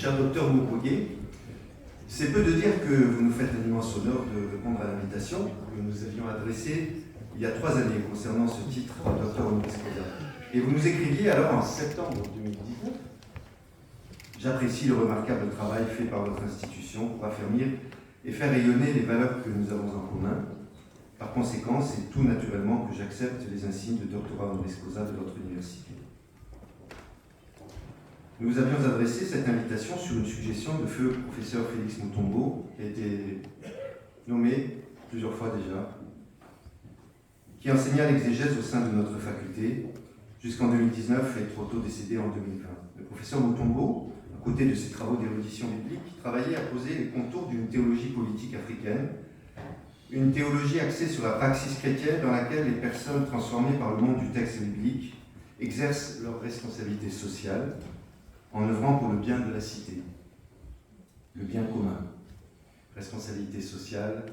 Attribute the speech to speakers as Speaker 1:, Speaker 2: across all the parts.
Speaker 1: cher docteur Mukwege, c'est peu de dire que vous nous faites l'immense honneur de répondre à l'invitation que nous avions adressée il y a 3 années concernant ce titre docteur honoris causa. Et vous nous écriviez alors en septembre 2019 « J'apprécie le remarquable travail fait par votre institution pour affermir et faire rayonner les valeurs que nous avons en commun. Par conséquent, c'est tout naturellement que j'accepte les insignes de doctorat honoris causa de votre université. » Nous vous avions adressé cette invitation sur une suggestion de feu professeur Félix Mutombo, qui a été nommé plusieurs fois déjà, qui enseigna l'exégèse au sein de notre faculté jusqu'en 2019 et trop tôt décédé en 2020. Le professeur Mutombo, à côté de ses travaux d'érudition biblique, travaillait à poser les contours d'une théologie politique africaine, une théologie axée sur la praxis chrétienne dans laquelle les personnes transformées par le monde du texte biblique exercent leurs responsabilités sociales en œuvrant pour le bien de la cité, le bien commun. Responsabilité sociale,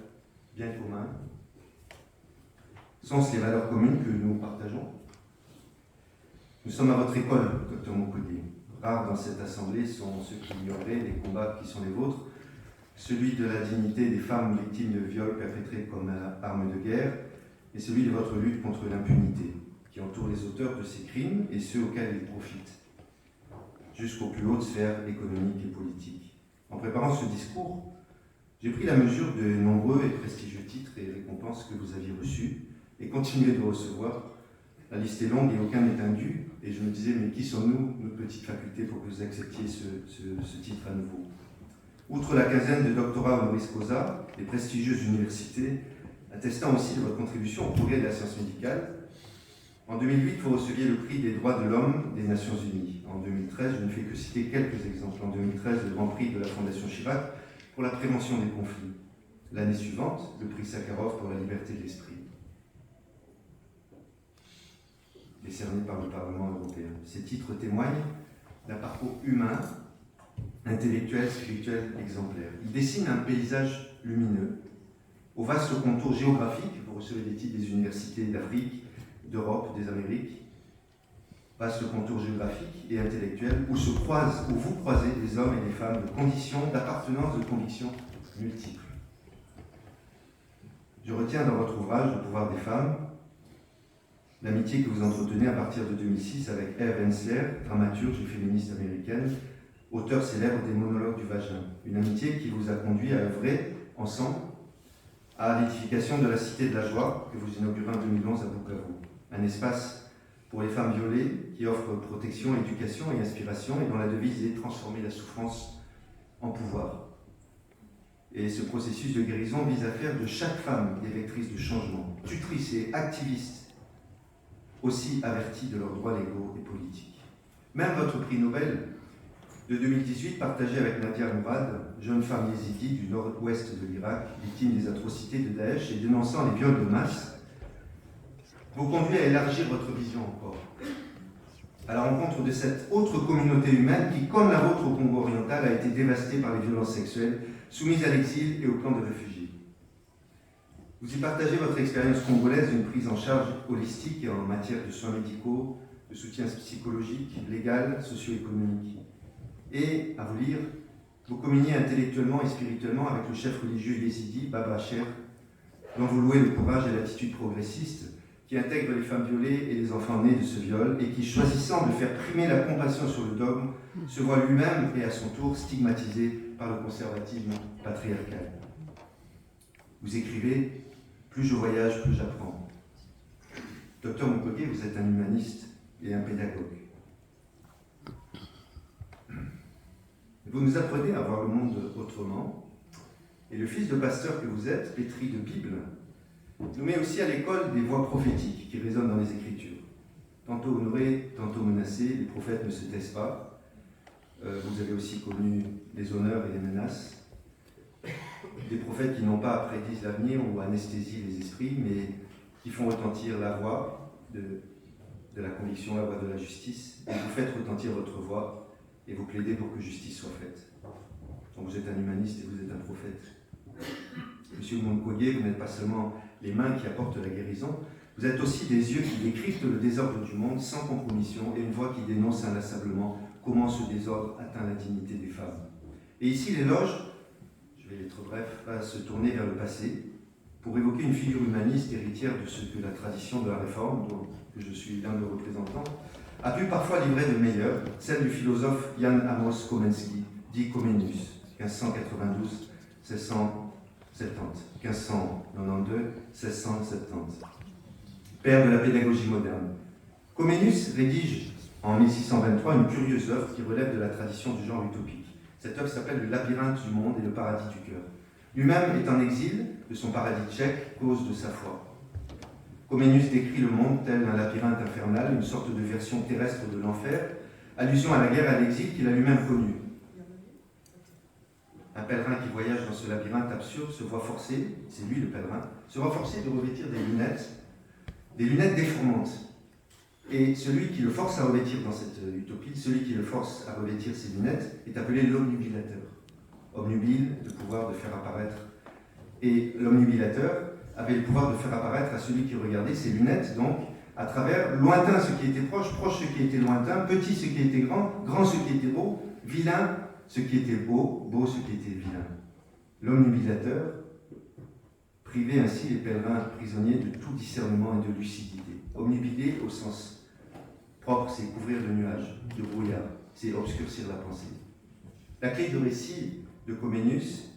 Speaker 1: bien commun. Sont-ce les valeurs communes que nous partageons? Nous sommes à votre école, docteur Mukwege. Rares dans cette assemblée sont ceux qui ignoreraient les combats qui sont les vôtres, celui de la dignité des femmes victimes de viols perpétrés comme arme de guerre, et celui de votre lutte contre l'impunité, qui entoure les auteurs de ces crimes et ceux auxquels ils profitent, jusqu'aux plus hautes sphères économiques et politiques. En préparant ce discours, j'ai pris la mesure de nombreux et prestigieux titres et récompenses que vous aviez reçus et continuez de recevoir. La liste est longue et aucun n'est indu, et je me disais, mais qui sommes-nous, notre petite faculté, pour que vous acceptiez ce titre à nouveau? Outre la quinzaine de doctorats honoris causa, les prestigieuses universités attestant aussi de votre contribution au progrès de la science médicale, en 2008, vous receviez le prix des droits de l'homme des Nations Unies. En 2013, je ne fais que citer quelques exemples. En 2013, le grand prix de la Fondation Chirac pour la prévention des conflits. L'année suivante, le prix Sakharov pour la liberté de l'esprit, décerné par le Parlement européen. Ces titres témoignent d'un parcours humain, intellectuel, spirituel, exemplaire. Ils dessinent un paysage lumineux, au vaste contour géographique. Vous recevez des titres des universités d'Afrique, d'Europe, des Amériques, vaste contour géographique et intellectuel, où vous croisez des hommes et des femmes de conditions, d'appartenance, de convictions multiples. Je retiens dans votre ouvrage, Le pouvoir des femmes, l'amitié que vous entretenez à partir de 2006 avec Eve Ensler, dramaturge et féministe américaine, auteur célèbre des Monologues du vagin. Une amitié qui vous a conduit à œuvrer ensemble à l'édification de la Cité de la Joie que vous inaugurez en 2011 à Bukavu. Un espace pour les femmes violées qui offre protection, éducation et inspiration et dont la devise est « transformer la souffrance en pouvoir ». Et ce processus de guérison vise à faire de chaque femme des vectrices de changement, tutrices et activistes, aussi averties de leurs droits légaux et politiques. Même votre prix Nobel de 2018, partagé avec Nadia Mourad, jeune femme yézidi du nord-ouest de l'Irak, victime des atrocités de Daesh et dénonçant les viols de masse, vous conduit à élargir votre vision encore, à la rencontre de cette autre communauté humaine qui, comme la vôtre au Congo oriental, a été dévastée par les violences sexuelles, soumise à l'exil et au camp de réfugiés. Vous y partagez votre expérience congolaise d'une prise en charge holistique en matière de soins médicaux, de soutien psychologique, légal, socio-économique. Et, à vous lire, vous communiez intellectuellement et spirituellement avec le chef religieux yézidi, Baba Cher, dont vous louez le courage et l'attitude progressiste, qui intègre les femmes violées et les enfants nés de ce viol, et qui, choisissant de faire primer la compassion sur le dogme, se voit lui-même et à son tour stigmatisé par le conservatisme patriarcal. Vous écrivez « Plus je voyage, plus j'apprends ». Docteur Mukwege, vous êtes un humaniste et un pédagogue. Vous nous apprenez à voir le monde autrement, et le fils de pasteur que vous êtes, pétri de Bible, nous met aussi à l'école des voix prophétiques qui résonnent dans les Écritures. Tantôt honorés, tantôt menacés, les prophètes ne se taisent pas. Vous avez aussi connu les honneurs et les menaces. Des prophètes qui n'ont pas prédisent l'avenir ou anesthésient les esprits, mais qui font retentir la voix de la conviction, la voix de la justice, et vous faites retentir votre voix, et vous plaidez pour que justice soit faite. Donc vous êtes un humaniste et vous êtes un prophète. Monsieur Mukwege, vous n'êtes pas seulement les mains qui apportent la guérison, vous êtes aussi des yeux qui décryptent le désordre du monde sans compromission et une voix qui dénonce inlassablement comment ce désordre atteint la dignité des femmes. Et ici, l'éloge, je vais être bref, va se tourner vers le passé pour évoquer une figure humaniste héritière de ce que la tradition de la Réforme, dont je suis l'un des représentants, a pu parfois livrer de meilleur, celle du philosophe Jan Amos Komensky, dit Comenius, 1592-1670, père de la pédagogie moderne. Comenius rédige en 1623 une curieuse œuvre qui relève de la tradition du genre utopique. Cette œuvre s'appelle Le labyrinthe du monde et le paradis du cœur. Lui-même est en exil de son paradis tchèque, cause de sa foi. Comenius décrit le monde tel un labyrinthe infernal, une sorte de version terrestre de l'enfer, allusion à la guerre et à l'exil qu'il a lui-même connu. Un pèlerin qui voyage dans ce labyrinthe absurde se voit forcé, c'est lui le pèlerin, se voit forcé de revêtir des lunettes déformantes. Et celui qui le force à revêtir dans cette utopie, celui qui le force à revêtir ses lunettes, est appelé l'omnubilateur. Omnubile, le pouvoir de faire apparaître. Et l'omnubilateur avait le pouvoir de faire apparaître à celui qui regardait ses lunettes, donc, à travers lointain ce qui était proche, proche ce qui était lointain, petit ce qui était grand, grand ce qui était beau, vilain ce qui était beau, beau ce qui était vilain. L'omnubilateur privait ainsi les pèlerins prisonniers de tout discernement et de lucidité. Omnubilé au sens propre, c'est couvrir de nuages, de brouillard, c'est obscurcir la pensée. La clé de récit de Comenius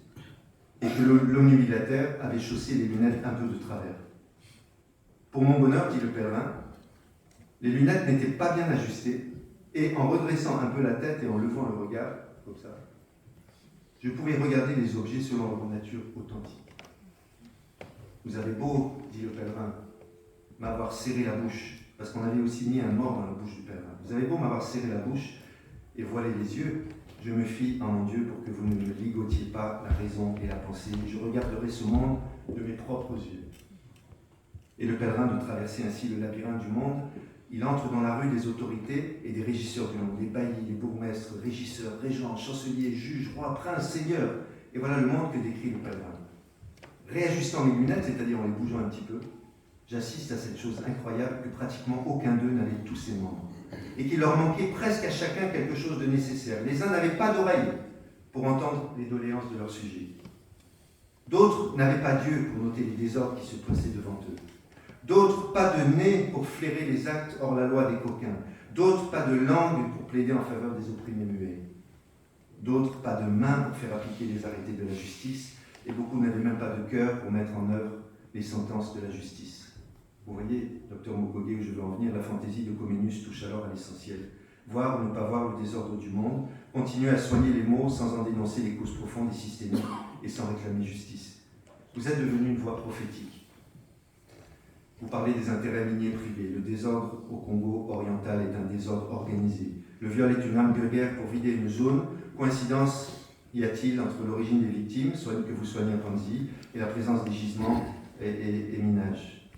Speaker 1: est que l'omnubilateur avait chaussé les lunettes un peu de travers. Pour mon bonheur, dit le pèlerin, les lunettes n'étaient pas bien ajustées, et en redressant un peu la tête et en levant le regard, comme ça, je pouvais regarder les objets selon leur nature authentique. Vous avez beau, dit le pèlerin, m'avoir serré la bouche, parce qu'on avait aussi mis un mort dans la bouche du pèlerin. Vous avez beau m'avoir serré la bouche et voilé les yeux, je me fie en mon Dieu pour que vous ne me ligotiez pas la raison et la pensée. Je regarderai ce monde de mes propres yeux. Et le pèlerin de traverser ainsi le labyrinthe du monde, il entre dans la rue des autorités et des régisseurs du monde, les baillis, les bourgmestres, régisseurs, régents, chanceliers, juges, rois, princes, seigneurs. Et voilà le monde que décrit le pèlerin. Réajustant mes lunettes, c'est-à-dire en les bougeant un petit peu, j'assiste à cette chose incroyable que pratiquement aucun d'eux n'avait tous ses membres, et qu'il leur manquait presque à chacun quelque chose de nécessaire. Les uns n'avaient pas d'oreilles pour entendre les doléances de leur sujet. D'autres n'avaient pas d'yeux pour noter les désordres qui se passaient devant eux. D'autres pas de nez pour flairer les actes hors la loi des coquins. D'autres pas de langue pour plaider en faveur des opprimés muets. D'autres pas de main pour faire appliquer les arrêtés de la justice, et beaucoup n'avaient même pas de cœur pour mettre en œuvre les sentences de la justice. Vous voyez, docteur Mukwege, où je veux en venir, la fantaisie de Comenius touche alors à l'essentiel. Voir ou ne pas voir le désordre du monde, continuer à soigner les maux sans en dénoncer les causes profondes et systémiques et sans réclamer justice. Vous êtes devenu une voix prophétique. Vous parlez des intérêts miniers privés. Le désordre au Congo oriental est un désordre organisé. Le viol est une arme de guerre pour vider une zone. Coïncidence y a-t-il entre l'origine des victimes, soit que vous soignez à Panzi, et la présence des gisements et minages?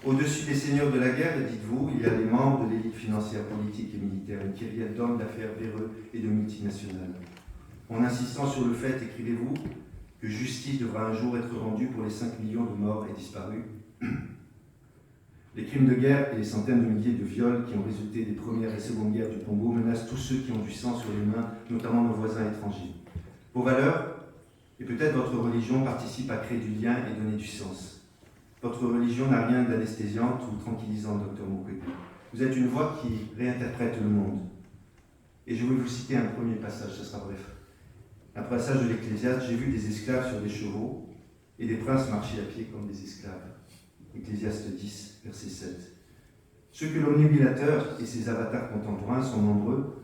Speaker 1: Au-dessus des seigneurs de la guerre, dites-vous, il y a les membres de l'élite financière, politique et militaire, une kyrielle d'hommes d'affaires véreux et de multinationales. En insistant sur le fait, écrivez-vous, que justice devra un jour être rendue pour les 5 millions de morts et disparus. Les crimes de guerre et les centaines de milliers de viols qui ont résulté des premières et secondes guerres du Congo menacent tous ceux qui ont du sang sur les mains, notamment nos voisins étrangers. Vos valeurs, et peut-être votre religion, participent à créer du lien et donner du sens. Votre religion n'a rien d'anesthésiante ou tranquillisant, docteur Mukwege. Vous êtes une voix qui réinterprète le monde. Et je vais vous citer un premier passage, ce sera bref. Un passage de l'Ecclésiaste, j'ai vu des esclaves sur des chevaux et des princes marcher à pied comme des esclaves. Ecclésiaste 10, verset 7. Ceux que l'omnibilateur et ses avatars contemporains sont nombreux,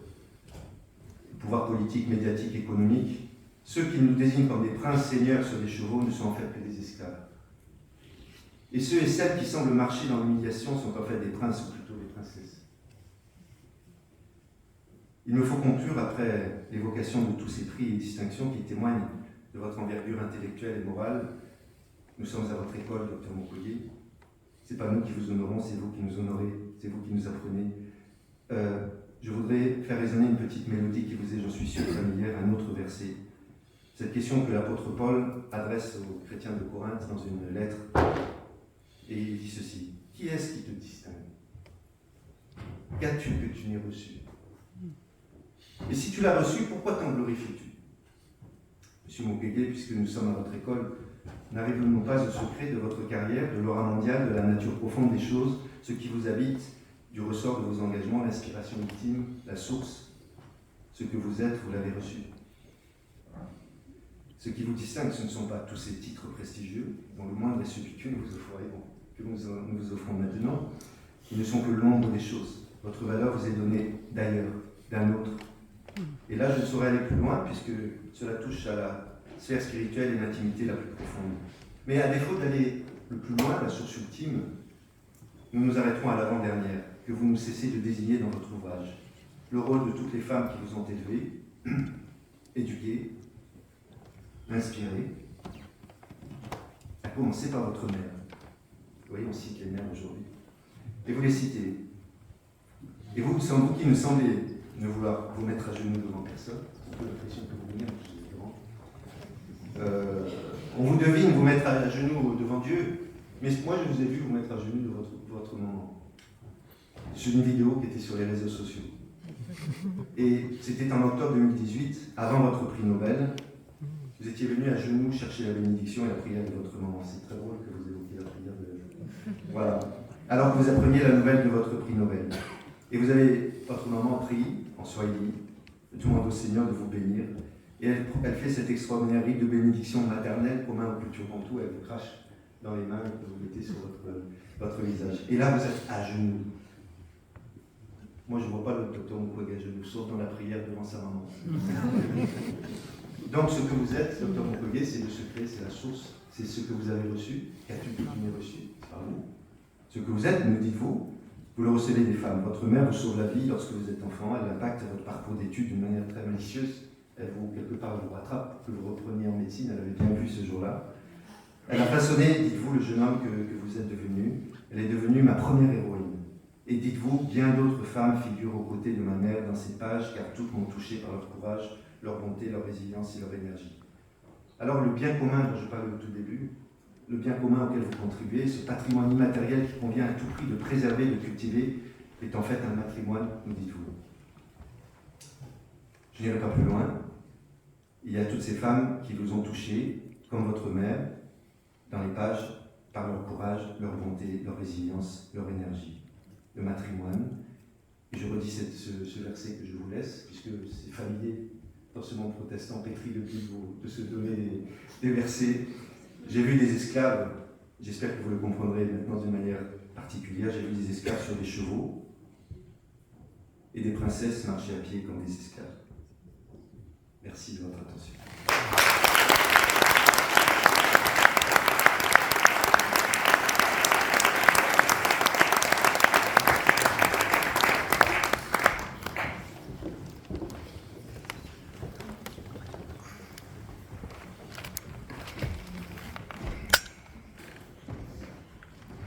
Speaker 1: pouvoir politique, médiatique, économique, ceux qui nous désignent comme des princes seigneurs sur des chevaux ne sont en fait que des esclaves. Et ceux et celles qui semblent marcher dans l'humiliation sont en fait des princes ou plutôt des princesses. Il me faut conclure après l'évocation de tous ces prix et distinctions qui témoignent de votre envergure intellectuelle et morale. Nous sommes à votre école, docteur Mukwege. Ce n'est pas nous qui vous honorons, c'est vous qui nous honorez, c'est vous qui nous apprenez. Je voudrais faire résonner une petite mélodie qui vous est, j'en suis sûr, familière, un autre verset. Cette question que l'apôtre Paul adresse aux chrétiens de Corinthe dans une lettre. Et il dit ceci: qui est-ce qui te distingue? Qu'as-tu que tu n'aies reçu? Et si tu l'as reçu, pourquoi t'en glorifies-tu? Monsieur Mukwege, puisque nous sommes à votre école, n'avez-vous pas au secret de votre carrière, de l'aura mondiale, de la nature profonde des choses, ce qui vous habite, du ressort de vos engagements, l'inspiration ultime, la source? Ce que vous êtes, vous l'avez reçu. Ce qui vous distingue, ce ne sont pas tous ces titres prestigieux, dont le moindre est celui que nous vous offrons maintenant, qui ne sont que l'ombre des choses. Votre valeur vous est donnée d'ailleurs, d'un autre. Et là, je ne saurais aller plus loin, puisque cela touche à la sphère spirituelle et l'intimité la plus profonde. Mais à défaut d'aller le plus loin, la source ultime, nous nous arrêterons à l'avant-dernière, que vous nous cessez de désigner dans votre ouvrage. Le rôle de toutes les femmes qui vous ont élevées, éduquées, inspirées, à commencer par votre mère. Vous voyez, on cite les mères aujourd'hui. Et vous les citez. Et vous, sans vous qui ne semblez ne vouloir vous mettre à genoux devant personne, c'est un peu l'impression que vous venez, on vous devine vous mettre à genoux devant Dieu, mais moi je vous ai vu vous mettre à genoux de votre moment. Sur une vidéo qui était sur les réseaux sociaux. Et c'était en octobre 2018, avant votre prix Nobel. Vous étiez venu à genoux chercher la bénédiction et la prière de votre maman. C'est très drôle que vous évoquiez la prière de... Voilà. Alors que vous appreniez la nouvelle de votre prix Nobel. Et vous avez, votre maman prie en Swahili, demande au Seigneur de vous bénir. Et elle fait cet extraordinaire rite de bénédiction maternelle commun aux cultures bantoues. Elle vous crache dans les mains que vous mettez sur votre visage. Et là, vous êtes à genoux. Moi, je ne vois pas le docteur Mukwege à genoux, sauf dans la prière devant sa maman. Donc, ce que vous êtes, docteur Mukwege, c'est le secret, c'est la source, c'est ce que vous avez reçu. Qu'as-tu reçu? C'est par vous. Ce que vous êtes, me dites-vous, vous le recevez des femmes. Votre mère vous sauve la vie lorsque vous êtes enfant. Elle impacte votre parcours d'études d'une manière très malicieuse. Elle vous, quelque part, vous rattrape, que vous repreniez en médecine. Elle avait bien vu ce jour-là. Elle a façonné, dites-vous, le jeune homme que vous êtes devenu. Elle est devenue ma première héroïne. Et dites-vous, bien d'autres femmes figurent aux côtés de ma mère dans ces pages, car toutes m'ont touché par leur courage, leur bonté, leur résilience et leur énergie. Alors le bien commun dont je parlais au tout début, le bien commun auquel vous contribuez, ce patrimoine immatériel qu'il convient à tout prix de préserver, de cultiver, est en fait un patrimoine, nous dites-vous. Je n'irai pas plus loin. Il y a toutes ces femmes qui vous ont touché, comme votre mère, dans les pages, par leur courage, leur bonté, leur résilience, leur énergie. Le matrimoine. Et je redis ce verset que je vous laisse, puisque c'est familier dans ce monde protestant pétri de se donner des versets. J'ai vu des esclaves, j'espère que vous le comprendrez maintenant d'une manière particulière, j'ai vu des esclaves sur des chevaux et des princesses marcher à pied comme des esclaves. Merci de votre attention.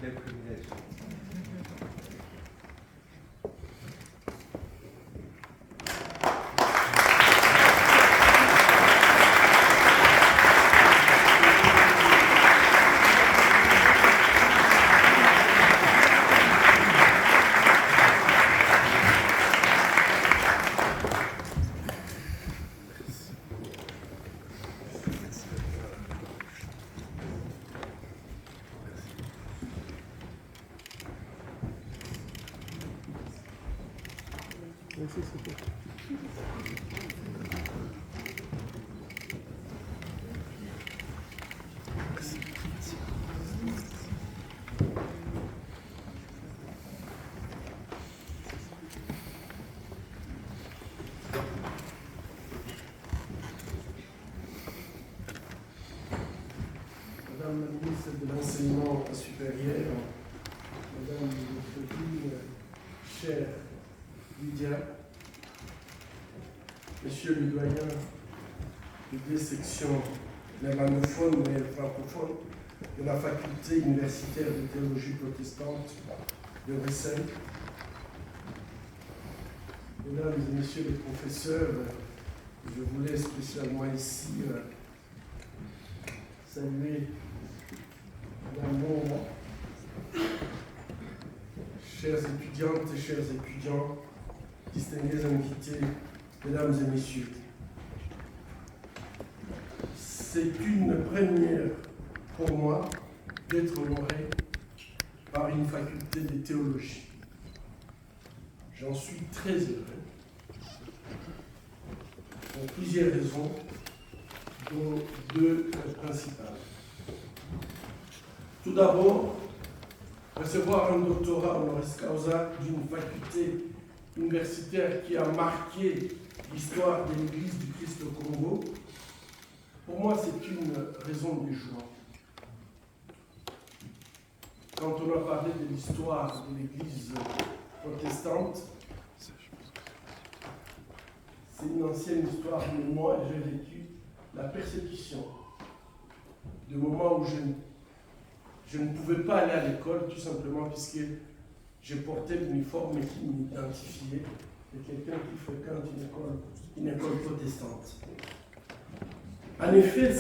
Speaker 1: Quel privilège.
Speaker 2: Madame la ministre de l'Enseignement supérieur, Madame la copine, chère Lydia, Monsieur le doyen des deux sections néerlandophones et francophones de la faculté universitaire de théologie protestante de Bruxelles, Mesdames et Messieurs les professeurs, je voulais spécialement ici saluer Madame Moura, chères étudiantes et chers étudiants, distingués invités Mesdames et messieurs, c'est une première pour moi d'être honoré par une faculté de théologie. J'en suis très heureux pour plusieurs raisons, dont deux principales. Tout d'abord, recevoir un doctorat honoris causa d'une faculté universitaire qui a marqué l'histoire de l'Église du Christ au Congo, pour moi, c'est une raison de joie. Quand on a parlé de l'histoire de l'Église protestante, c'est une ancienne histoire, mais moi, j'ai vécu la persécution. Du moment où je ne pouvais pas aller à l'école, tout simplement puisque je portais l'uniforme qui m'identifiait de quelqu'un qui fréquente une école protestante. En effet,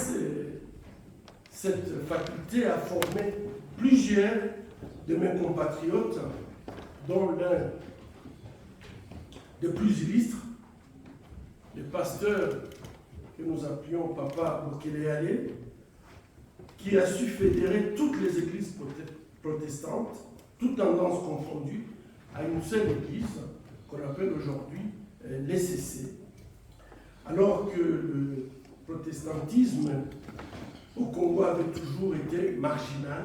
Speaker 2: cette faculté a formé plusieurs de mes compatriotes, dont l'un des plus illustres, le pasteur que nous appelions Papa Bokele, qui a su fédérer toutes les églises protestantes, toutes tendances confondues, à une seule église qu'on appelle aujourd'hui l'ECC. Alors que le protestantisme au Congo avait toujours été marginal,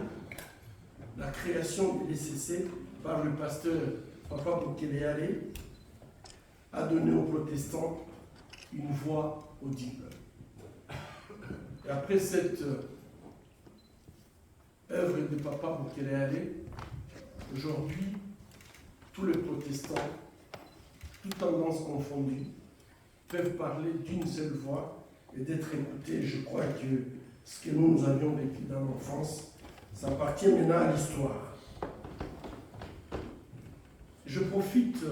Speaker 2: la création de l'ECC par le pasteur Papa Bokele a donné aux protestants une voix audible. Et après cette œuvre de Papa Bokele, aujourd'hui, tous les protestants, toutes tendances confondues, peuvent parler d'une seule voix et d'être écoutés. Je crois que ce que nous avions vécu dans l'enfance, ça appartient maintenant à l'histoire. Je profite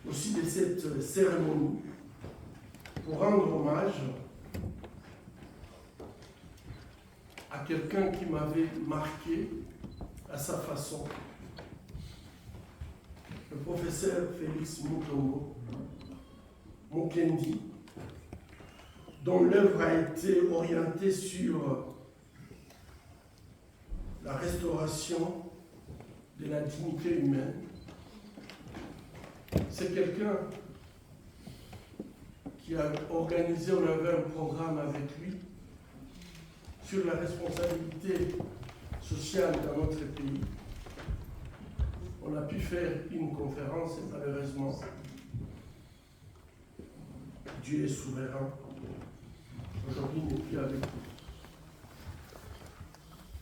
Speaker 2: aussi de cette cérémonie pour rendre hommage à quelqu'un qui m'avait marqué à sa façon, le professeur Félix Mukendi, dont l'œuvre a été orientée sur la restauration de la dignité humaine. C'est quelqu'un qui a organisé, on avait un programme avec lui sur la responsabilité sociale dans notre pays. On a pu faire une conférence et malheureusement, Dieu est souverain. Aujourd'hui, il n'est plus avec nous.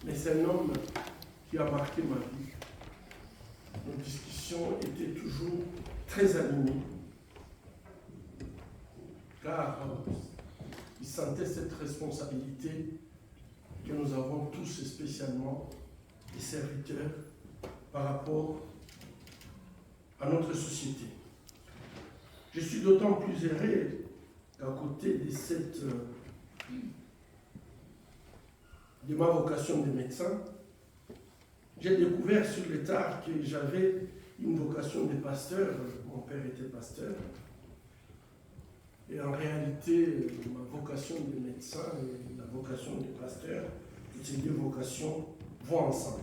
Speaker 2: Mais c'est un homme qui a marqué ma vie. Nos discussions étaient toujours très animées, car il sentait cette responsabilité que nous avons tous, et spécialement les serviteurs, par rapport à notre société. Je suis d'autant plus heureux qu'à côté de ma vocation de médecin, j'ai découvert sur le tard que j'avais une vocation de pasteur. Mon père était pasteur. Et en réalité, ma vocation de médecin et la vocation de pasteur, toutes ces deux vocations vont ensemble.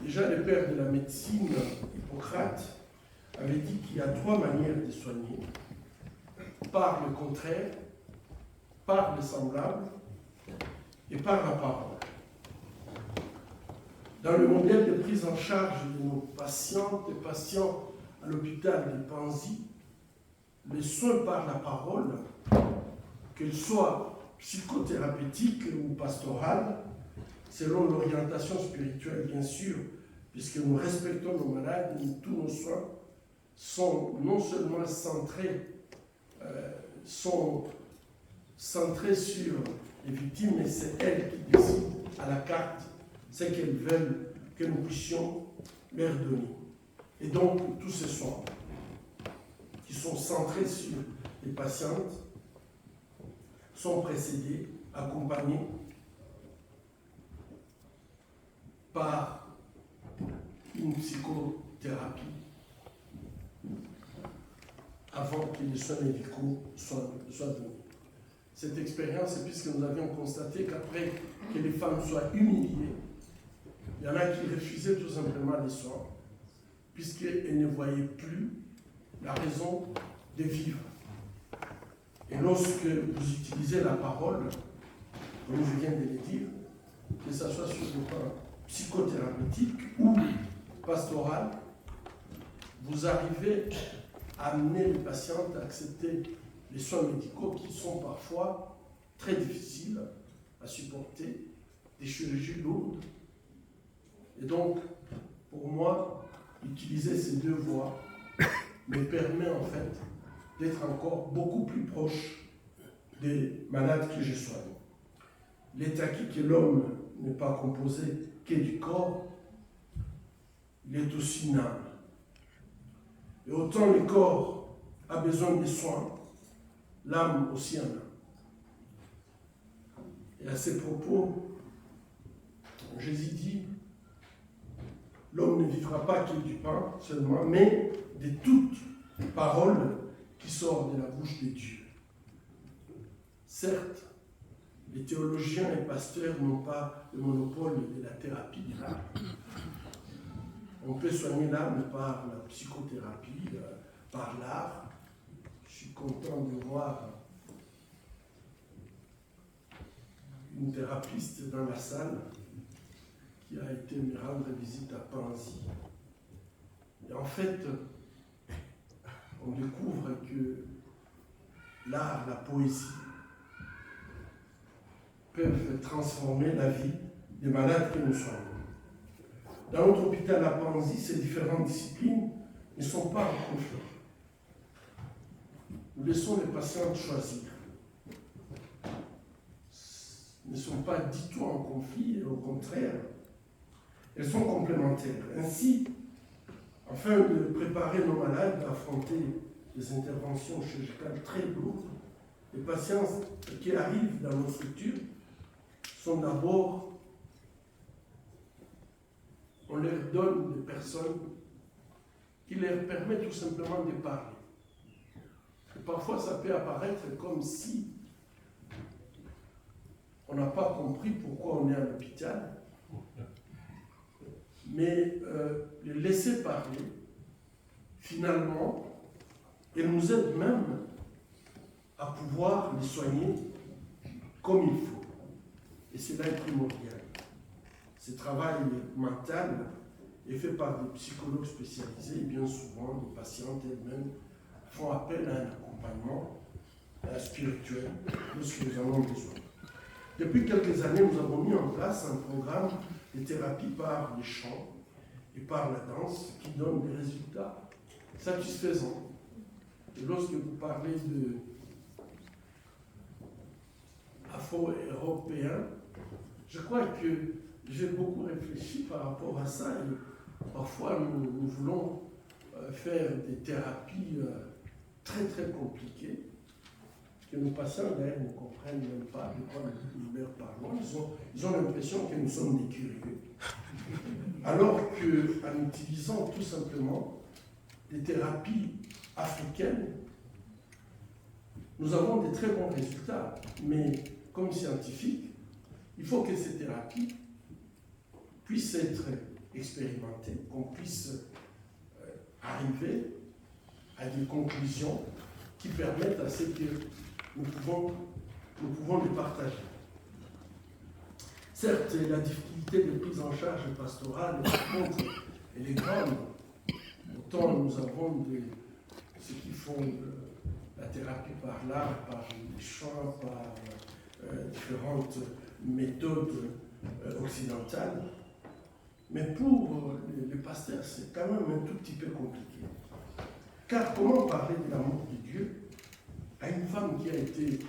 Speaker 2: Déjà, le père de la médecine, Hippocrate, avait dit qu'il y a trois manières de soigner: par le contraire, par le semblable et par la parole. Dans le modèle de prise en charge de nos patientes et patients à l'hôpital de Panzi, les soins par la parole, qu'ils soient psychothérapeutiques ou pastorales, selon l'orientation spirituelle bien sûr, puisque nous respectons nos malades, tous nos soins sont non seulement centrés sur les victimes, mais c'est elles qui décident à la carte ce qu'elles veulent que nous puissions leur donner. Et donc, tous ces soins qui sont centrés sur les patientes sont précédés, accompagnés par une psychothérapie avant que les soins médicaux soient venus. Cette expérience, c'est puisque nous avions constaté qu'après que les femmes soient humiliées, il y en a qui refusaient tout simplement les soins, puisqu'elles ne voyaient plus la raison de vivre. Et lorsque vous utilisez la parole, comme je viens de le dire, que ce soit sur le plan psychothérapeutique ou pastoral, vous arrivez à amener les patientes à accepter les soins médicaux qui sont parfois très difficiles à supporter, des chirurgies lourdes. Et donc, pour moi, utiliser ces deux voies me permet en fait d'être encore beaucoup plus proche des malades que je soigne. L'état que l'homme n'est pas composé que du corps, il est aussi une âme. Et autant le corps a besoin de soins, l'âme aussi en a. Et à ces propos, Jésus dit, l'homme ne vivra pas que du pain seulement, mais de toutes paroles qui sortent de la bouche de Dieu. Certes, les théologiens et pasteurs n'ont pas le monopole de la thérapie de l'âme. On peut soigner l'âme par la psychothérapie, par l'art. Je suis content de voir une thérapeute dans la salle qui a été me rendre visite à Panzi. Et en fait, on découvre que l'art, la poésie, peuvent transformer la vie des malades que nous sommes. Dans notre hôpital à Panzi, ces différentes disciplines ne sont pas en conflit. Nous laissons les patients choisir. Elles ne sont pas du tout en conflit, au contraire, elles sont complémentaires. Ainsi, afin de préparer nos malades à affronter des interventions chirurgicales très lourdes, les patients qui arrivent dans nos structures sont d'abord, on leur donne des personnes qui leur permettent tout simplement de parler. Et parfois, ça peut apparaître comme si on n'a pas compris pourquoi on est à l'hôpital, mais les laisser parler, finalement, et nous aide même à pouvoir les soigner comme il faut. Et cela est primordial. Ce travail mental est fait par des psychologues spécialisés et bien souvent les patientes elles-mêmes font appel à un accompagnement spirituel lorsqu'ils en ont besoin. Depuis quelques années, nous avons mis en place un programme de thérapie par les chants et par la danse qui donne des résultats satisfaisants. Et lorsque vous parlez de afro-européen, je crois que j'ai beaucoup réfléchi par rapport à ça et parfois nous voulons faire des thérapies très très compliquées que nos patients d'ailleurs ne comprennent même pas de quoi nous leur parlons. Ils ont l'impression que nous sommes des curieux. Alors qu'en utilisant tout simplement des thérapies africaines, nous avons des très bons résultats. Mais comme scientifique, il faut que ces thérapies puissent être expérimentées, qu'on puisse arriver à des conclusions qui permettent à ce que nous pouvons les partager. Certes, la difficulté de prise en charge pastorale, par contre, elle est grande. Autant nous avons ceux qui font la thérapie par l'art, par les chants, par différentes méthodes occidentales. Mais pour les pasteurs, c'est quand même un tout petit peu compliqué. Car comment parler de l'amour de Dieu à une femme qui a été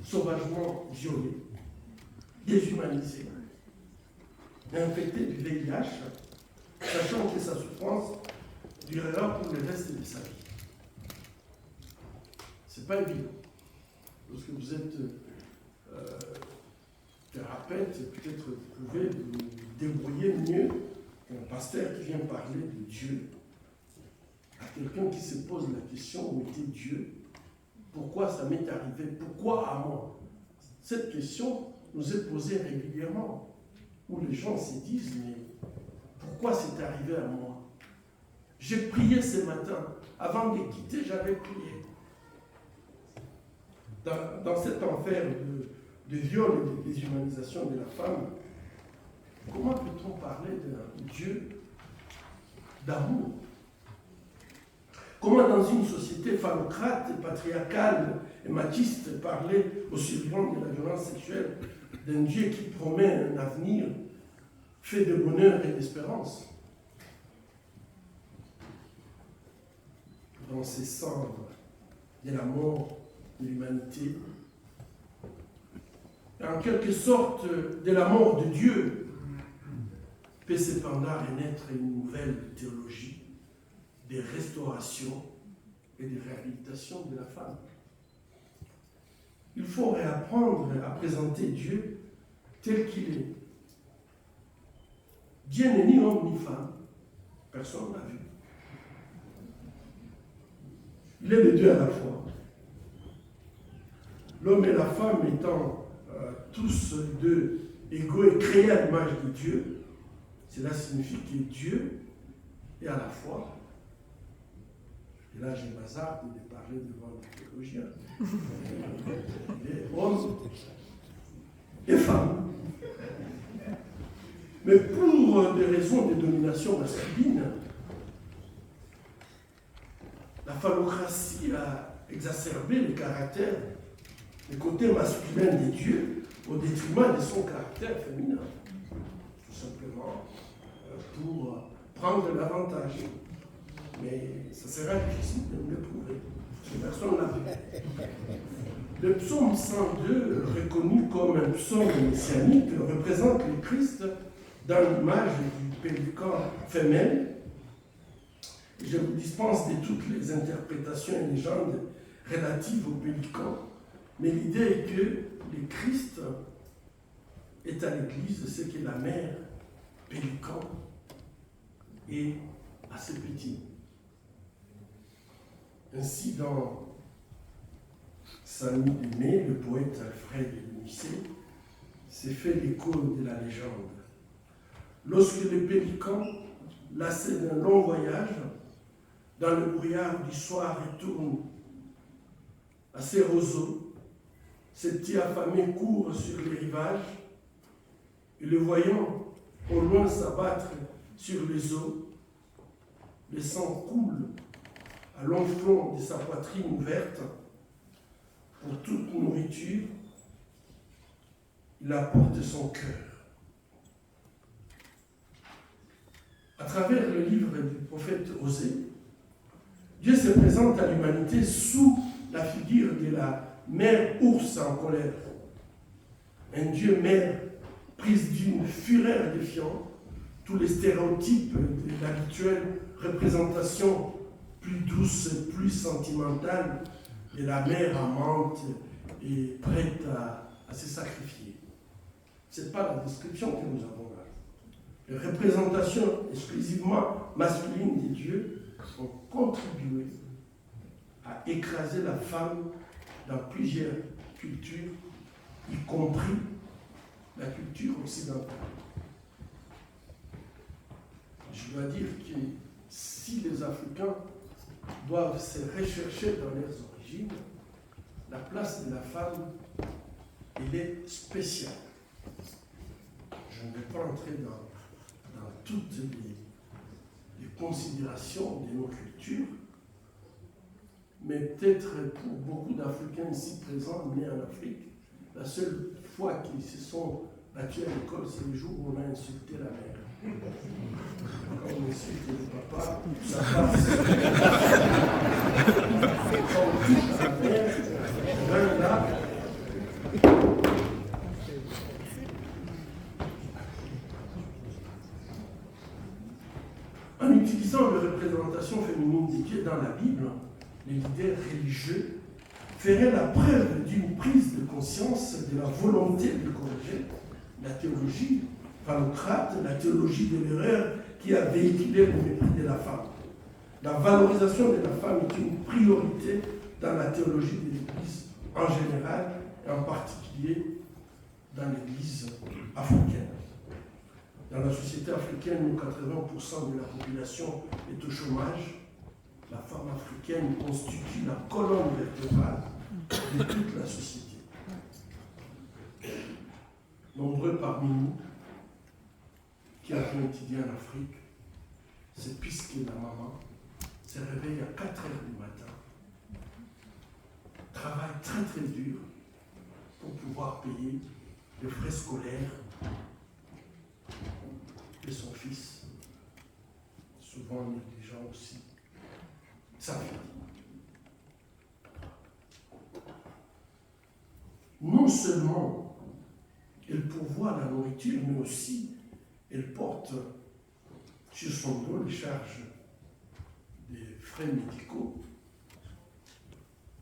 Speaker 2: sauvagement violée, déshumanisée, infectée du VIH, sachant que sa souffrance durera pour le reste de sa vie? C'est pas évident. Lorsque vous êtes thérapeute, peut-être vous pouvez vous débrouiller mieux qu'un pasteur qui vient parler de Dieu à quelqu'un qui se pose la question où était Dieu? Pourquoi ça m'est arrivé? Pourquoi à moi? Cette question nous est posée régulièrement, où les gens se disent, mais pourquoi c'est arrivé à moi? J'ai prié ce matin. Avant de quitter, j'avais prié. Dans cet enfer de viol et de déshumanisation de la femme, comment peut-on parler d'un Dieu d'amour? Comment dans une société phallocrate, patriarcale et machiste, parler aux survivants de la violence sexuelle d'un Dieu qui promet un avenir fait de bonheur et d'espérance? Dans ces cendres de la mort de l'humanité, en quelque sorte de la mort de Dieu, peut cependant renaître une nouvelle théologie de restauration et de réhabilitation de la femme. Il faut réapprendre à présenter Dieu tel qu'il est. Dieu n'est ni homme ni femme, personne n'a vu. Il est les deux à la fois. L'homme et la femme étant tous deux égaux et créés à l'image de Dieu, cela signifie que Dieu est à la fois, et là j'ai bazar de parler devant les théologiens, les hommes et femmes. Mais pour des raisons de domination masculine, la phallocratie a exacerbé le caractère, le côté masculin de Dieu au détriment de son caractère féminin. Tout simplement pour prendre l'avantage. Mais ça sera difficile de me le prouver. Personne ne l'a vu. Le psaume 102, reconnu comme un psaume messianique, représente le Christ dans l'image du pélican femelle. Je vous dispense de toutes les interprétations et légendes relatives au pélican, mais l'idée est que le Christ est à l'Église ce que la mère pélican est à ses petits. Ainsi, dans Sa nuit de mai, le poète Alfred de Musset s'est fait l'écho de la légende. Lorsque le pélican, lassé d'un long voyage, dans le brouillard du soir retourne à ses roseaux, ce petit affamé court sur les rivages, et le voyant au loin s'abattre sur les eaux, le sang coule à long flanc de sa poitrine ouverte. Pour toute nourriture, il apporte son cœur. À travers le livre du prophète Osée, Dieu se présente à l'humanité sous la figure de la mère ours en colère. Un Dieu mère prise d'une fureur défiante, tous les stéréotypes de l'habituelle représentation plus douce, plus sentimentale de la mère amante et prête à se sacrifier. Ce n'est pas la description que nous avons là. Les représentations exclusivement masculines de Dieu ont contribué à écraser la femme dans plusieurs cultures, y compris la culture occidentale. Je dois dire que si les Africains doivent se rechercher dans leurs origines, la place de la femme, elle est spéciale. Je ne vais pas entrer dans toutes les considérations de nos cultures, mais peut-être pour beaucoup d'Africains ici présents, nés en Afrique, la seule fois qu'ils se sont battus à l'école, c'est le jour où on a insulté la mère. Quand on insulte le papa, ça passe. Quand on touche la mère, ben là, en utilisant les représentations féminines de Dieu dans la Bible, les leaders religieux feraient la preuve d'une prise de conscience de la volonté de corriger la théologie phallocrate, la théologie de l'erreur qui a véhiculé le mépris de la femme. La valorisation de la femme est une priorité dans la théologie de l'Église en général et en particulier dans l'Église africaine. Dans la société africaine où 80% de la population est au chômage, la femme africaine constitue la colonne vertébrale de toute la société. Nombreux parmi nous qui avons étudié en Afrique, c'est puisque la maman se réveille à 4 heures du matin, travaille très très dur pour pouvoir payer les frais scolaires de son fils, souvent négligent aussi, sa fille. Non seulement elle pourvoit la nourriture, mais aussi elle porte sur son dos les charges des frais médicaux.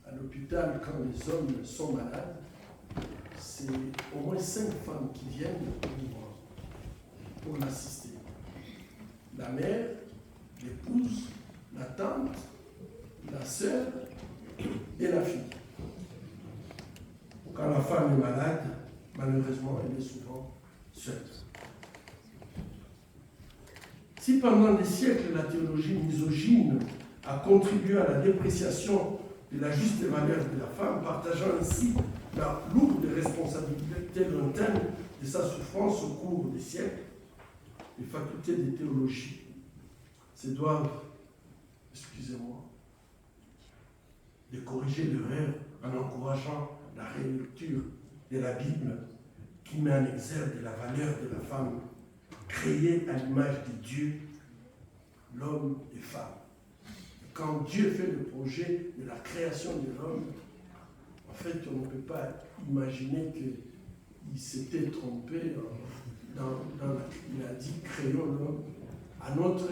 Speaker 2: À l'hôpital, quand les hommes sont malades, c'est au moins 5 femmes qui viennent pour l'assister. La mère, l'épouse, la tante, la sœur et la fille. Quand la femme est malade, malheureusement, elle est souvent seule. Si pendant des siècles la théologie misogyne a contribué à la dépréciation de la juste valeur de la femme, partageant ainsi la lourde responsabilité lointaine de sa souffrance au cours des siècles, les facultés de théologie se doivent, excusez-moi, de corriger l'erreur en encourageant la rélecture de la Bible qui met en exergue la valeur de la femme créée à l'image de Dieu, l'homme et femme. Quand Dieu fait le projet de la création de l'homme, en fait, on ne peut pas imaginer qu'il s'était trompé il a dit créons l'homme à notre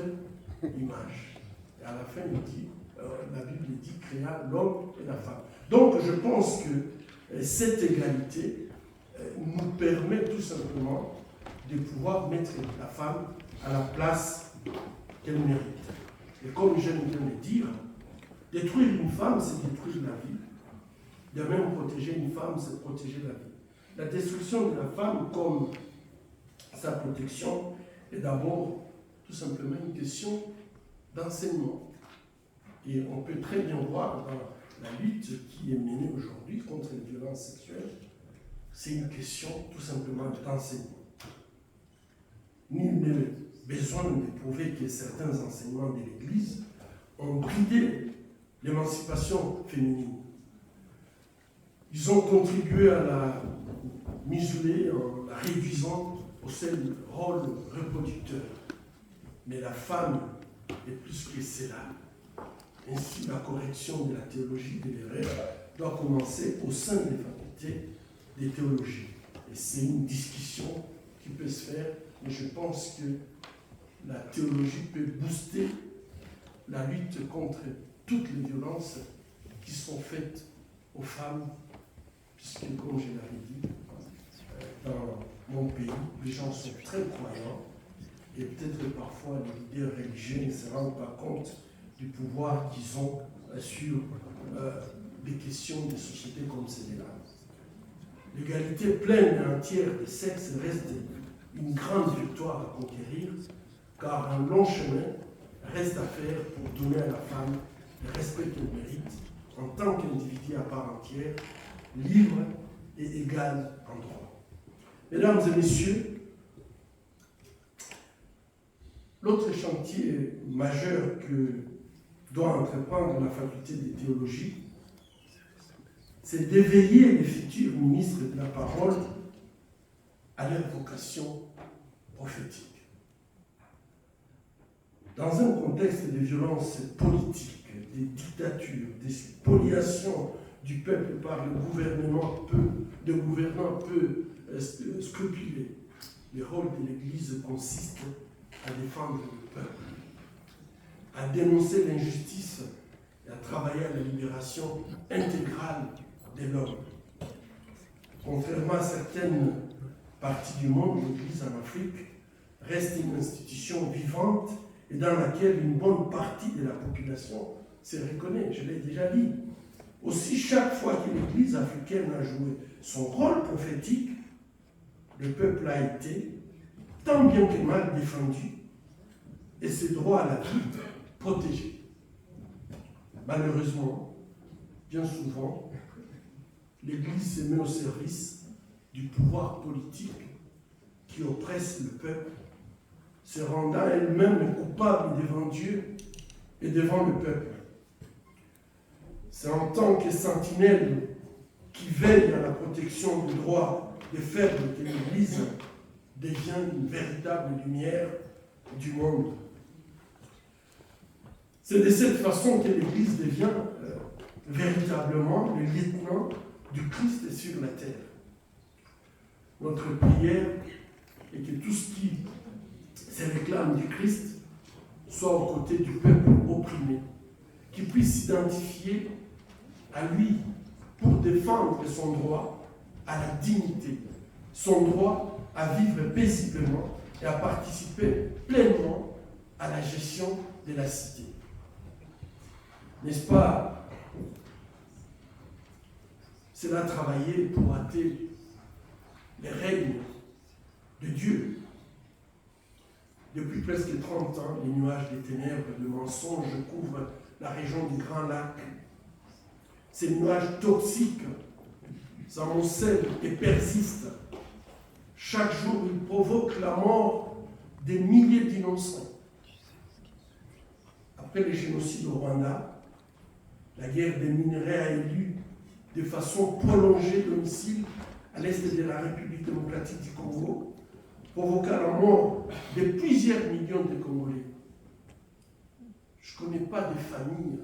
Speaker 2: image. Et à la fin, la Bible dit créa l'homme et la femme. Donc, je pense que cette égalité nous permet tout simplement de pouvoir mettre la femme à la place qu'elle mérite. Et comme je viens de le dire, détruire une femme, c'est détruire la vie. De même, protéger une femme, c'est protéger la vie. La destruction de la femme comme sa protection est d'abord tout simplement une question d'enseignement. Et on peut très bien voir dans la lutte qui est menée aujourd'hui contre les violences sexuelles, c'est une question tout simplement d'enseignement. Nul n'est besoin de prouver que certains enseignements de l'Église ont bridé l'émancipation féminine. Ils ont contribué à la museler en la réduisant au seul rôle reproducteur. Mais la femme est plus que cela. Ainsi, la correction de la théologie de l'erreur doit commencer au sein des facultés des théologies. Et c'est une discussion qui peut se faire, mais je pense que la théologie peut booster la lutte contre toutes les violences qui sont faites aux femmes, puisque, comme je l'avais dit, dans mon pays, les gens sont très croyants, et peut-être parfois les leaders religieux ne se rendent pas compte du pouvoir qu'ils ont sur des questions de société comme celle-là. L'égalité pleine et entière des sexes reste une grande victoire à conquérir, car un long chemin reste à faire pour donner à la femme le respect qu'elle mérite en tant qu'individu à part entière, libre et égal en droit. Mesdames et messieurs, l'autre chantier majeur que doit entreprendre la faculté de théologie, c'est d'éveiller les futurs ministres de la parole à leur vocation prophétique. Dans un contexte de violence politique, des dictatures, des spoliations du peuple par le gouvernement peu scrupuleux, le rôle de l'Église consiste à défendre le peuple, à dénoncer l'injustice et à travailler à la libération intégrale de l'homme. Contrairement à certaines parties du monde, l'Église en Afrique reste une institution vivante et dans laquelle une bonne partie de la population se reconnaît, je l'ai déjà dit. Aussi, chaque fois que l'Église africaine a joué son rôle prophétique, le peuple a été, tant bien que mal, défendu et ses droits à la vie protégés. Malheureusement, bien souvent, l'Église se met au service du pouvoir politique qui oppresse le peuple, se rendant elle-même coupable devant Dieu et devant le peuple. C'est en tant que sentinelle qui veille à la protection des droits des faibles que l'Église devient une véritable lumière du monde. C'est de cette façon que l'Église devient véritablement le lieutenant du Christ sur la terre. Notre prière est que tout ce qui se réclame du Christ soit aux côtés du peuple opprimé, qui puisse s'identifier à lui pour défendre son droit à la dignité, son droit à vivre paisiblement et à participer pleinement à la gestion de la cité. N'est-ce pas cela travailler pour hâter les règnes de Dieu? Depuis presque 30 ans, les nuages des ténèbres et de mensonges couvrent la région du Grand Lac. Ces nuages toxiques s'amoncellent et persistent. Chaque jour, ils provoquent la mort des milliers d'innocents. Après les génocides au Rwanda, la guerre des minerais a élu de façon prolongée domicile à l'est de la République démocratique du Congo, provoquant la mort de plusieurs millions de Congolais. Je ne connais pas de familles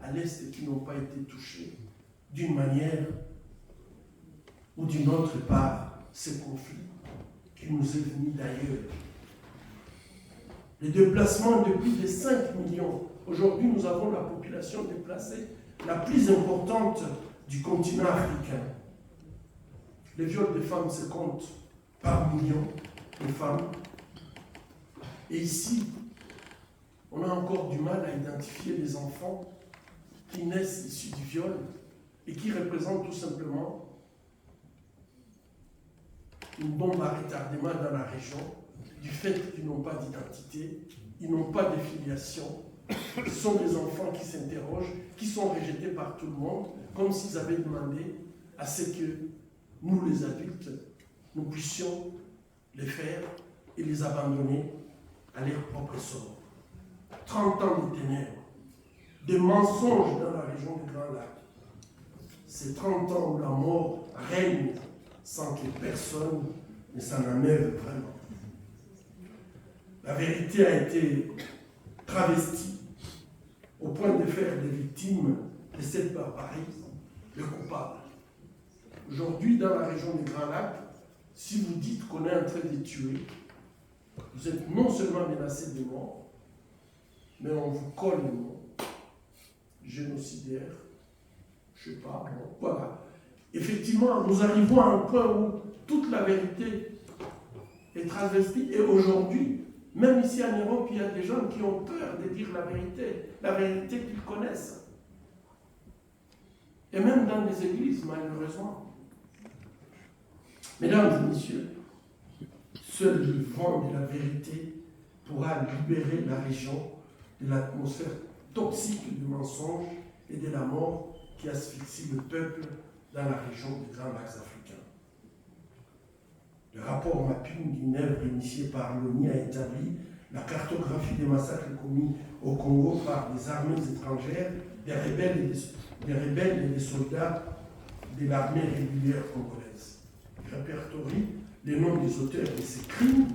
Speaker 2: à l'est qui n'ont pas été touchées d'une manière ou d'une autre par ces conflits qui nous est venu d'ailleurs. Les déplacements de plus de 5 millions. Aujourd'hui, nous avons la population déplacée la plus importante du continent africain. Les viols des femmes se comptent par millions de femmes. Et ici, on a encore du mal à identifier les enfants qui naissent issus du viol et qui représentent tout simplement une bombe à retardement dans la région du fait qu'ils n'ont pas d'identité, ils n'ont pas de filiation. Ce sont des enfants qui s'interrogent, qui sont rejetés par tout le monde, comme s'ils avaient demandé à ce que nous, les adultes, nous puissions les faire et les abandonner à leur propre sort. 30 ans de ténèbres, de mensonges dans la région du Grand Lac. C'est 30 ans où la mort règne sans que personne ne s'en amève vraiment. La vérité a été travestie au point de faire des victimes de cette barbarie le coupable. Aujourd'hui, dans la région du Grand Lac, si vous dites qu'on est en train de tuer, vous êtes non seulement menacé de mort, mais on vous colle le nom. Génocidaire, je ne sais pas, bon, voilà. Effectivement, nous arrivons à un point où toute la vérité est travestie. Et aujourd'hui, même ici en Europe, il y a des gens qui ont peur de dire la vérité qu'ils connaissent. Et même dans les églises, malheureusement. Mesdames et messieurs, seul le vent de la vérité pourra libérer la région de l'atmosphère toxique du mensonge et de la mort qui asphyxie le peuple dans la région des Grands Lacs africains. Le rapport mapping d'une œuvre initiée par l'ONU a établi la cartographie des massacres commis au Congo par des armées étrangères, des rebelles et des soldats de l'armée régulière congolaise. Il répertorie les noms des auteurs de ces crimes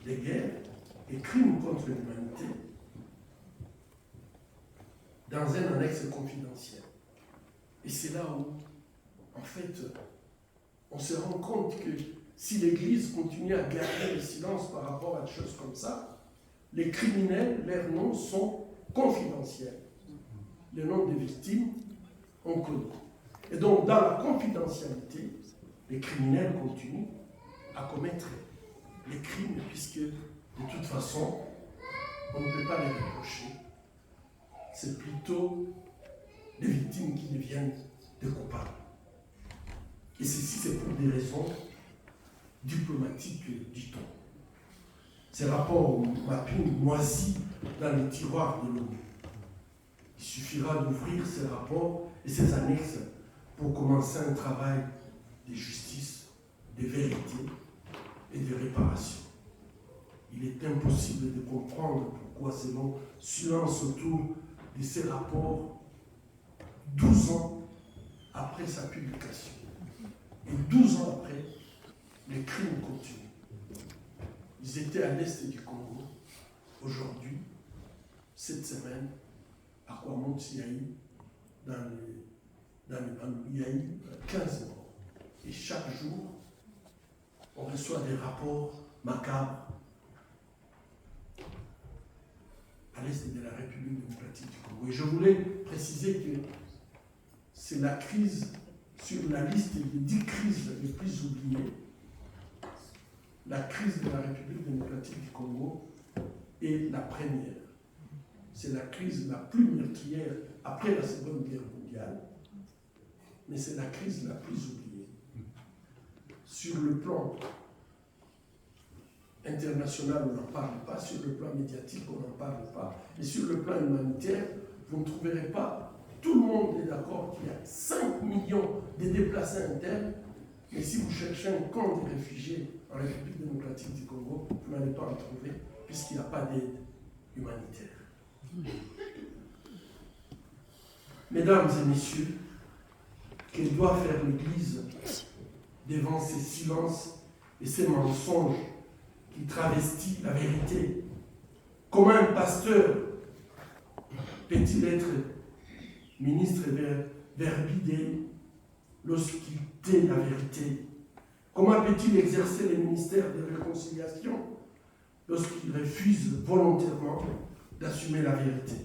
Speaker 2: de guerre et crimes contre l'humanité dans un annexe confidentiel. Et c'est là où, en fait, on se rend compte que si l'Église continue à garder le silence par rapport à des choses comme ça, les criminels, leurs noms sont confidentiels. Les noms des victimes, on connaît. Et donc, dans la confidentialité, les criminels continuent à commettre les crimes, puisque, de toute façon, on ne peut pas les reprocher. C'est plutôt les victimes qui deviennent des coupables. Et ceci, c'est pour des raisons diplomatiques, dit-on. Ces rapports mapping moisis dans les tiroirs de l'ONU. Il suffira d'ouvrir ces rapports et ces annexes pour commencer un travail de justice, de vérité et de réparation. Il est impossible de comprendre pourquoi ce long silence autour de ces rapports 12 ans après sa publication. Et 12 ans après, les crimes continuent. Ils étaient à l'est du Congo. Aujourd'hui, cette semaine, à Kwamouth, il y a eu, il y a eu 15 morts. Et chaque jour, on reçoit des rapports macabres à l'est de la République démocratique du Congo. Et je voulais préciser que c'est la crise sur la liste des 10 crises les plus oubliées. La crise de la République démocratique du Congo est la première. C'est la crise la plus meurtrière après la Seconde Guerre mondiale, mais c'est la crise la plus oubliée. Sur le plan international, on n'en parle pas, sur le plan médiatique, on n'en parle pas, et sur le plan humanitaire, vous ne trouverez pas. Tout le monde est d'accord qu'il y a 5 millions de déplacés internes, mais si vous cherchez un camp de réfugiés en République démocratique du Congo, vous n'allez pas en trouver, puisqu'il n'y a pas d'aide humanitaire. Mesdames et messieurs, que doit faire l'Église devant ces silences et ces mensonges qui travestissent la vérité? Comment un pasteur peut-il être ministre verbidé lorsqu'il tait la vérité? Comment peut-il exercer le ministère de réconciliation lorsqu'il refuse volontairement d'assumer la vérité?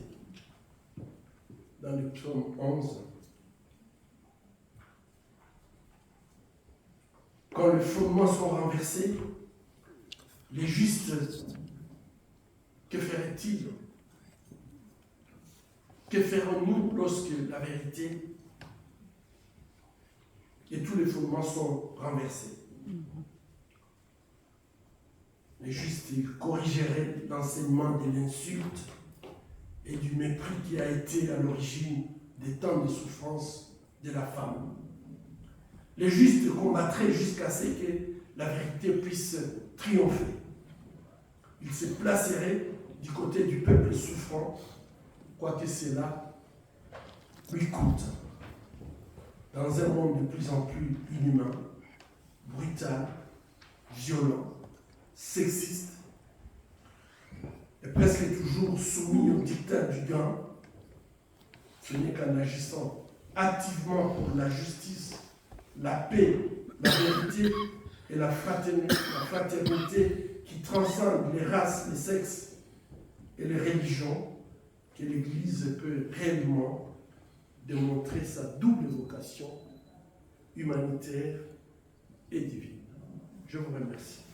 Speaker 2: Dans le psaume 11, quand les fondements sont renversés, les justes, que feraient-ils? Que ferons-nous lorsque la vérité et tous les fondements sont renversés? Les justes corrigeraient l'enseignement de l'insulte et du mépris qui a été à l'origine des temps de souffrance de la femme. Les justes combattraient jusqu'à ce que la vérité puisse triompher. Ils se placeraient du côté du peuple souffrant, quoique cela lui coûte. Dans un monde de plus en plus inhumain, brutal, violent, sexiste, et presque toujours soumis au dictat du gain, ce n'est qu'en agissant activement pour la justice, la paix, la vérité et la fraternité qui transcendent les races, les sexes et les religions que l'Église peut réellement démontrer sa double vocation humanitaire et divine. Je vous remercie.